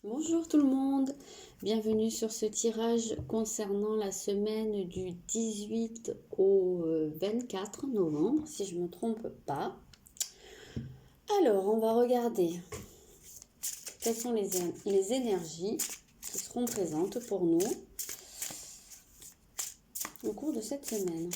Bonjour tout le monde, bienvenue sur ce tirage concernant la semaine du 18 au 24 novembre, si je ne me trompe pas. Alors, on va regarder quelles sont les énergies qui seront présentes pour nous au cours de cette semaine.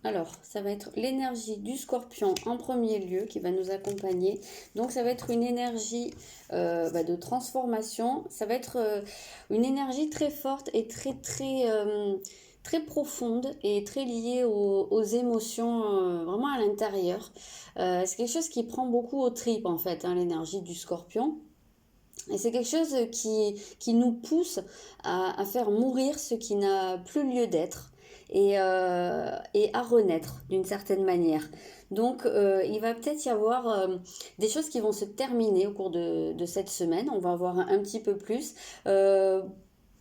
Alors, ça va être l'énergie du Scorpion en premier lieu qui va nous accompagner. Donc, ça va être une énergie de transformation. Ça va être une énergie très forte et très profonde et très liée aux émotions vraiment à l'intérieur. C'est quelque chose qui prend beaucoup aux tripes en fait, hein, l'énergie du Scorpion. Et c'est quelque chose qui nous pousse à faire mourir ce qui n'a plus lieu d'être et à renaître d'une certaine manière. Donc il va peut-être y avoir des choses qui vont se terminer au cours de cette semaine. On va voir un petit peu plus.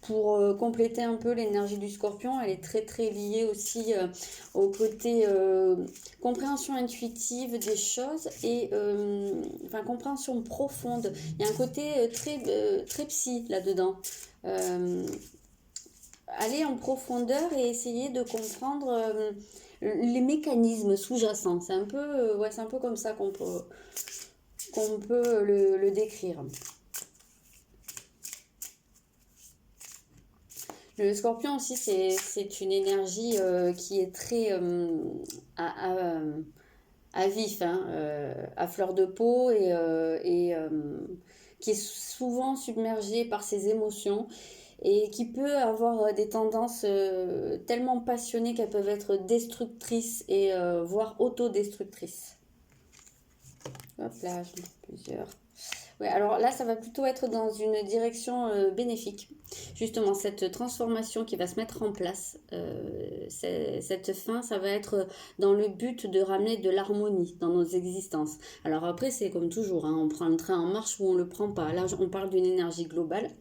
Pour compléter un peu l'énergie du Scorpion, elle est très liée aussi au côté compréhension intuitive des choses et compréhension profonde. Il y a un côté très psy là-dedans. Aller en profondeur et essayer de comprendre les mécanismes sous-jacents. C'est un peu, c'est un peu comme ça qu'on peut le décrire. Le Scorpion aussi, c'est une énergie qui est très à vif, hein, à fleur de peau et qui est souvent submergée par ses émotions et qui peut avoir des tendances tellement passionnées qu'elles peuvent être destructrices et voire autodestructrices. Hop là, j'en ai plusieurs. Ouais, alors là, ça va plutôt être dans une direction bénéfique. Justement, cette transformation qui va se mettre en place, cette fin, ça va être dans le but de ramener de l'harmonie dans nos existences. Alors après, c'est comme toujours, hein, on prend le train en marche ou on ne le prend pas. Là, on parle d'une énergie globale.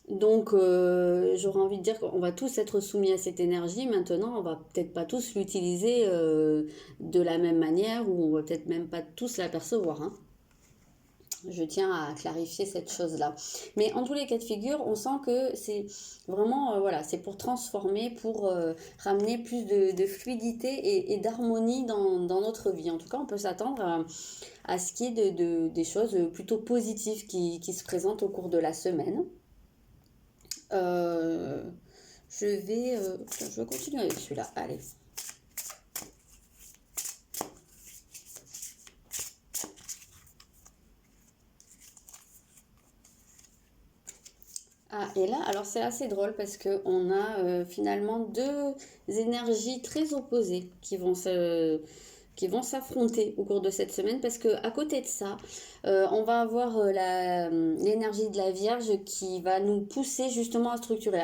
Donc, j'aurais envie de dire qu'on va tous être soumis à cette énergie. Maintenant, on va peut-être pas tous l'utiliser de la même manière ou on va peut-être même pas tous l'apercevoir, hein. Je tiens à clarifier cette chose-là. Mais en tous les cas de figure, on sent que c'est vraiment, c'est pour transformer, pour ramener plus de fluidité et d'harmonie dans notre vie. En tout cas, on peut s'attendre à ce qu'il y ait des choses plutôt positives qui se présentent au cours de la semaine. Euh, je vais continuer avec celui-là. Allez. Ah, et là, alors c'est assez drôle parce qu'on a finalement deux énergies très opposées qui vont s'affronter au cours de cette semaine parce que à côté de ça, on va avoir l'énergie de la Vierge qui va nous pousser justement à structurer.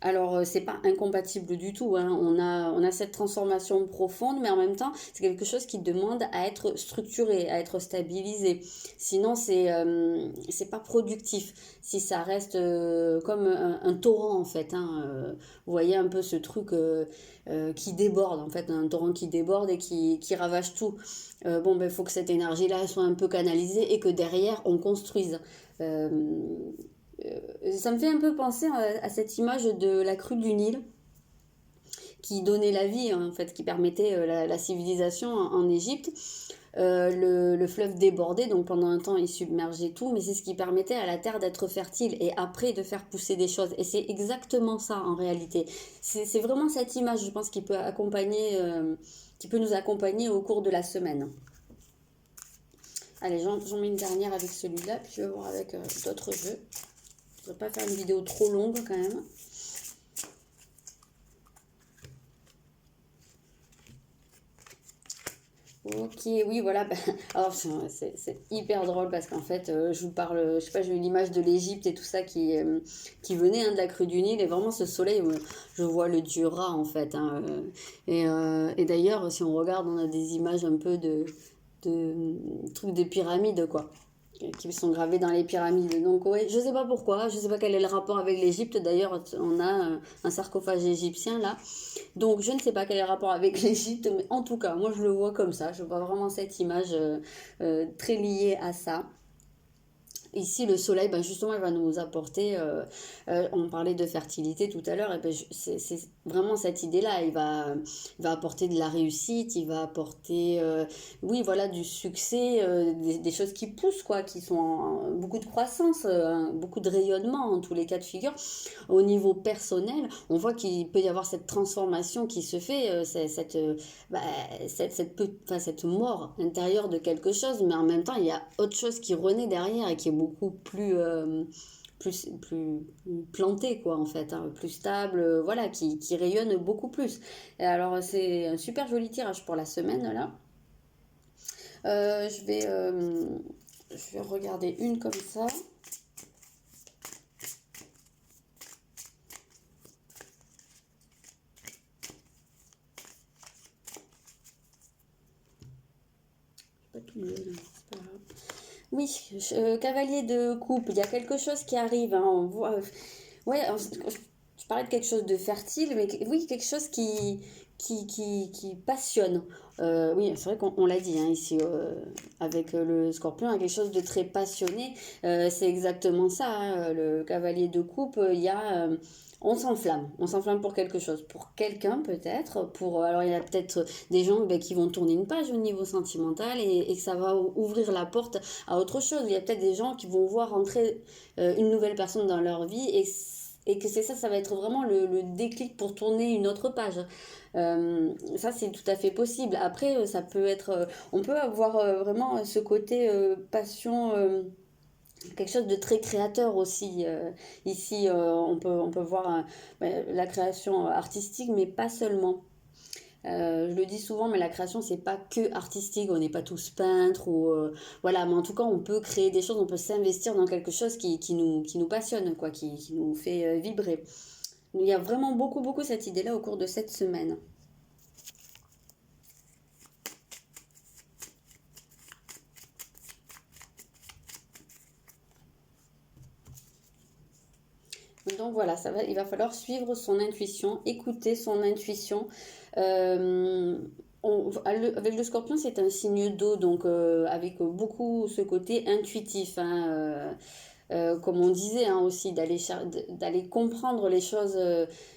Alors, c'est pas incompatible du tout, hein. On a cette transformation profonde, mais en même temps, c'est quelque chose qui demande à être structuré, à être stabilisé. Sinon, c'est pas productif. Si ça reste comme un torrent, en fait, hein. Vous voyez un peu ce truc qui déborde, en fait, un torrent qui déborde et qui ravage tout. Il faut que cette énergie-là soit un peu canalisée et que derrière, on construise. Euh, Ça me fait un peu penser à cette image de la crue du Nil qui donnait la vie, en fait, qui permettait la civilisation en Égypte. Le fleuve débordait, donc pendant un temps il submergeait tout, mais c'est ce qui permettait à la terre d'être fertile et après de faire pousser des choses. Et c'est exactement ça en réalité. C'est vraiment cette image, je pense, qui peut nous accompagner au cours de la semaine. Allez, j'en mets une dernière avec celui-là, puis je vais voir avec d'autres jeux. Je ne vais pas faire une vidéo trop longue quand même. Ok, oui, voilà. Alors, c'est hyper drôle parce qu'en fait, je vous parle, je sais pas, j'ai eu l'image de l'Égypte et tout ça qui venait hein, de la crue du Nil. Et vraiment, ce soleil, je vois le dieu Ra en fait, hein, et d'ailleurs, si on regarde, on a des images un peu de trucs de pyramides, quoi. qui sont gravés dans les pyramides. Donc ouais, je sais pas pourquoi, je sais pas quel est le rapport avec l'Égypte. D'ailleurs, on a un sarcophage égyptien là. Donc je ne sais pas quel est le rapport avec l'Égypte, mais en tout cas, moi je le vois comme ça. Je vois vraiment cette image très liée à ça. Ici, le soleil, ben justement, il va nous apporter, on parlait de fertilité tout à l'heure, et ben, c'est vraiment cette idée-là, il va apporter de la réussite, il va apporter, oui, voilà, du succès, des choses qui poussent, quoi, qui sont beaucoup de croissance, beaucoup de rayonnement en tous les cas de figure. Au niveau personnel, on voit qu'il peut y avoir cette transformation qui se fait, bah, enfin, cette mort intérieure de quelque chose, mais en même temps, il y a autre chose qui renaît derrière et qui est beaucoup plus planté, quoi, en fait, hein, plus stable, voilà, qui rayonne beaucoup plus. Et alors, c'est un super joli tirage pour la semaine, là. Euh, je vais, euh, je vais regarder une comme ça. Pas tout bleu, là, c'est pas grave. Oui, cavalier de coupe, il y a quelque chose qui arrive, hein, on voit, ouais, alors, je parlais de quelque chose de fertile, mais oui, quelque chose qui passionne. Oui, c'est vrai qu'on l'a dit, hein, ici avec le scorpion, il y a quelque chose de très passionné. C'est exactement ça, hein, le cavalier de coupe, il y a... on s'enflamme pour quelque chose, pour quelqu'un peut-être, pour alors il y a peut-être des gens ben, qui vont tourner une page au niveau sentimental et que ça va ouvrir la porte à autre chose. Il y a peut-être des gens qui vont voir entrer une nouvelle personne dans leur vie et que c'est ça, ça va être vraiment le déclic pour tourner une autre page. Ça, c'est tout à fait possible. Après, ça peut être, on peut avoir vraiment ce côté passion. Quelque chose de très créateur aussi. Ici, on peut voir la création artistique, mais pas seulement. Je le dis souvent, mais la création, c'est pas que artistique. On n'est pas tous peintres ou voilà, mais en tout cas, on peut créer des choses, on peut s'investir dans quelque chose qui nous passionne, quoi, qui nous fait vibrer. Il y a vraiment beaucoup, beaucoup cette idée-là au cours de cette semaine. Donc voilà, il va falloir suivre son intuition, écouter son intuition. Euh, avec le scorpion, c'est un signe d'eau, donc avec beaucoup ce côté intuitif, hein, comme on disait hein, aussi, d'aller comprendre les choses.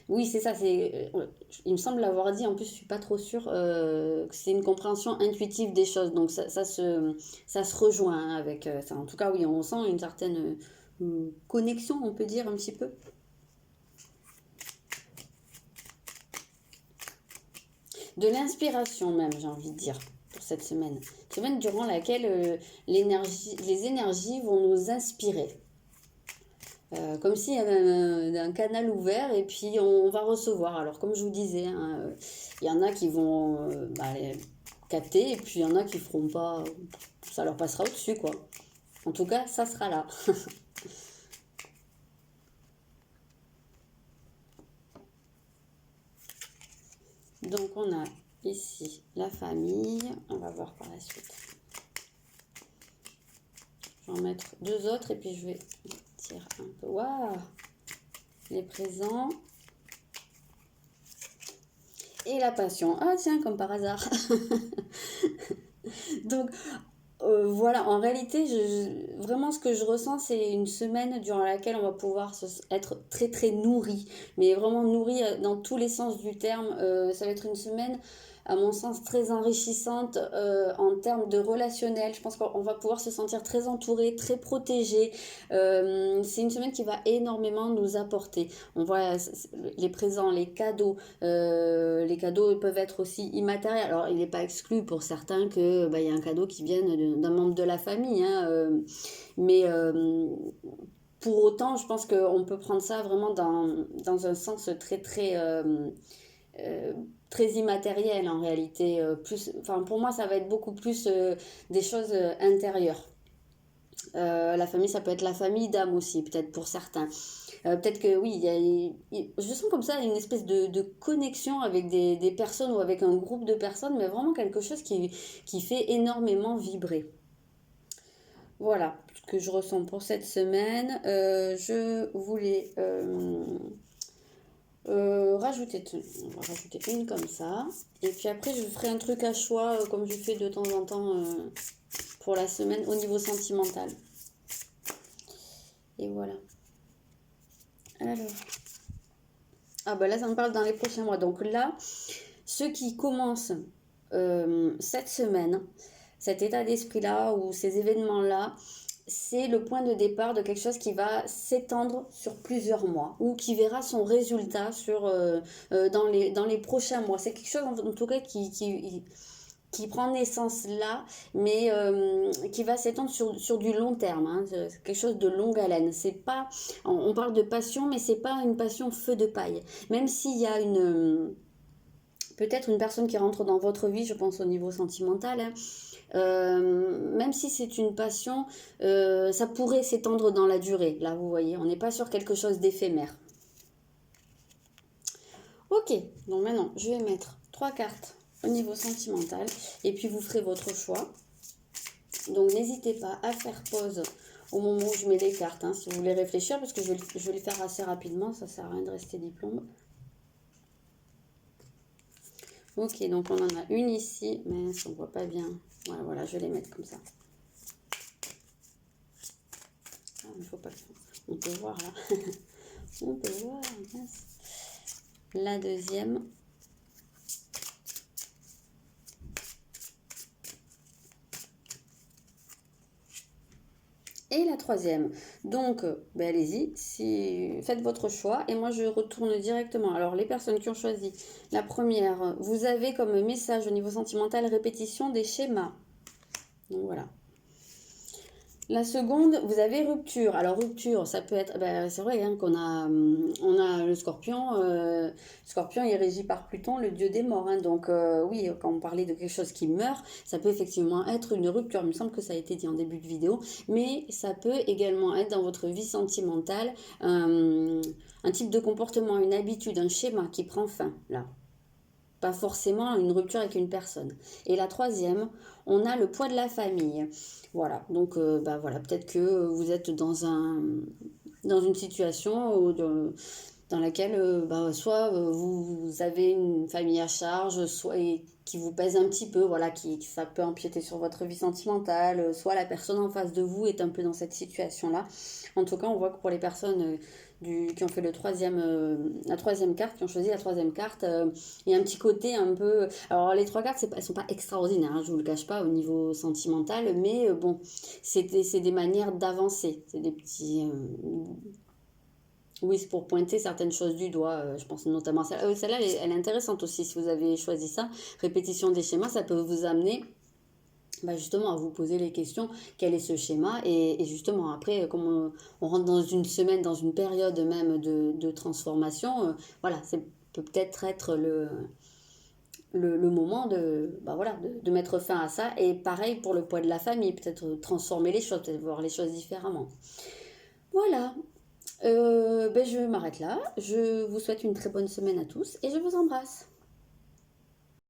Oui, c'est ça, il me semble l'avoir dit, en plus je suis pas trop sûre que c'est une compréhension intuitive des choses, donc ça se rejoint hein, avec ça. En tout cas, oui, on sent une certaine connexion, on peut dire un petit peu. De l'inspiration même, j'ai envie de dire, pour cette semaine. Semaine durant laquelle les énergies vont nous inspirer. Comme s'il y avait un canal ouvert et puis on va recevoir. Alors comme je vous disais, hein, il y en a qui vont capter et puis il y en a qui feront pas. Ça leur passera au-dessus quoi. En tout cas, ça sera là. Donc on a ici la famille. On va voir par la suite. Je vais en mettre deux autres et puis je vais tirer un peu. Waouh! Les présents. Et la passion. Ah tiens, comme par hasard. Donc voilà, en réalité, vraiment ce que je ressens, c'est une semaine durant laquelle on va pouvoir être très très nourri, mais vraiment nourri dans tous les sens du terme. Ça va être une semaine, à mon sens, très enrichissante en termes de relationnel. Je pense qu'on va pouvoir se sentir très entouré, très protégé. C'est une semaine qui va énormément nous apporter. On voit les présents, les cadeaux. Les cadeaux peuvent être aussi immatériels. Alors, il n'est pas exclu pour certains que bah, y a un cadeau qui vienne d'un membre de la famille. Hein, mais pour autant, je pense qu'on peut prendre ça vraiment dans un sens très, très, euh, très immatériel en réalité. Enfin, pour moi, ça va être beaucoup plus des choses intérieures. La famille, ça peut être la famille d'âme aussi, peut-être pour certains. Peut-être que oui, je sens comme ça une espèce de connexion avec des personnes ou avec un groupe de personnes, mais vraiment quelque chose qui fait énormément vibrer. Voilà ce que je ressens pour cette semaine. Je voulais rajouter, on va rajouter une comme ça. Et puis après, je ferai un truc à choix, comme je fais de temps en temps pour la semaine au niveau sentimental. Et voilà. Alors. Ah bah là, ça me parle dans les prochains mois. Donc là, ceux qui commencent cette semaine, cet état d'esprit-là ou ces événements-là, c'est le point de départ de quelque chose qui va s'étendre sur plusieurs mois ou qui verra son résultat dans les prochains mois. C'est quelque chose en tout cas qui prend naissance là, mais qui va s'étendre sur du long terme. Hein. C'est quelque chose de longue haleine. C'est pas, on parle de passion, mais c'est pas une passion feu de paille. Même s'il y a peut-être une personne qui rentre dans votre vie, je pense au niveau sentimental, hein, même si c'est une passion, ça pourrait s'étendre dans la durée. Là, vous voyez, on n'est pas sur quelque chose d'éphémère. Ok, donc maintenant, je vais mettre 3 cartes au niveau sentimental et puis vous ferez votre choix. Donc, n'hésitez pas à faire pause au moment où je mets les cartes, hein, si vous voulez réfléchir, parce que je vais les faire assez rapidement, ça sert à rien de rester diplôme. Ok, donc on en a une ici, mais on ne voit pas bien. Voilà, voilà, je vais les mettre comme ça. Ah, il faut pas que... On peut voir là. On peut voir. Mince. La deuxième. Et la troisième. Donc, ben allez-y, faites votre choix. Et moi, je retourne directement. Alors, les personnes qui ont choisi la première, vous avez comme message au niveau sentimental répétition des schémas. Donc, voilà. La seconde, vous avez rupture. Alors rupture, ça peut être, ben, c'est vrai hein, on a le scorpion. Scorpion est régi par Pluton, le dieu des morts. Hein. Donc oui, quand on parlait de quelque chose qui meurt, ça peut effectivement être une rupture. Il me semble que ça a été dit en début de vidéo. Mais ça peut également être dans votre vie sentimentale un type de comportement, une habitude, un schéma qui prend fin là. Pas forcément une rupture avec une personne. Et la troisième, on a le poids de la famille. Voilà, donc bah voilà, peut-être que vous êtes dans une situation dans laquelle soit vous avez une famille à charge, soit qui vous pèse un petit peu, voilà, ça peut empiéter sur votre vie sentimentale, soit la personne en face de vous est un peu dans cette situation-là. En tout cas, on voit que pour les personnes qui ont fait la troisième carte, qui ont choisi la troisième carte, il y a un petit côté un peu... Alors les 3 cartes, elles sont pas extraordinaires, hein, je vous le cache pas au niveau sentimental, mais bon, c'est des manières d'avancer, c'est des petits... Oui, c'est pour pointer certaines choses du doigt. Je pense notamment à celle-là. Celle-là, elle est intéressante aussi. Si vous avez choisi ça, répétition des schémas, ça peut vous amener justement à vous poser les questions. Quel est ce schéma? Et justement, après, comme on rentre dans une semaine, dans une période même de transformation, voilà, ça peut peut-être être le moment de mettre fin à ça. Et pareil pour le poids de la famille, peut-être transformer les choses, peut-être voir les choses différemment. Voilà, je m'arrête là. Je vous souhaite une très bonne semaine à tous et je vous embrasse.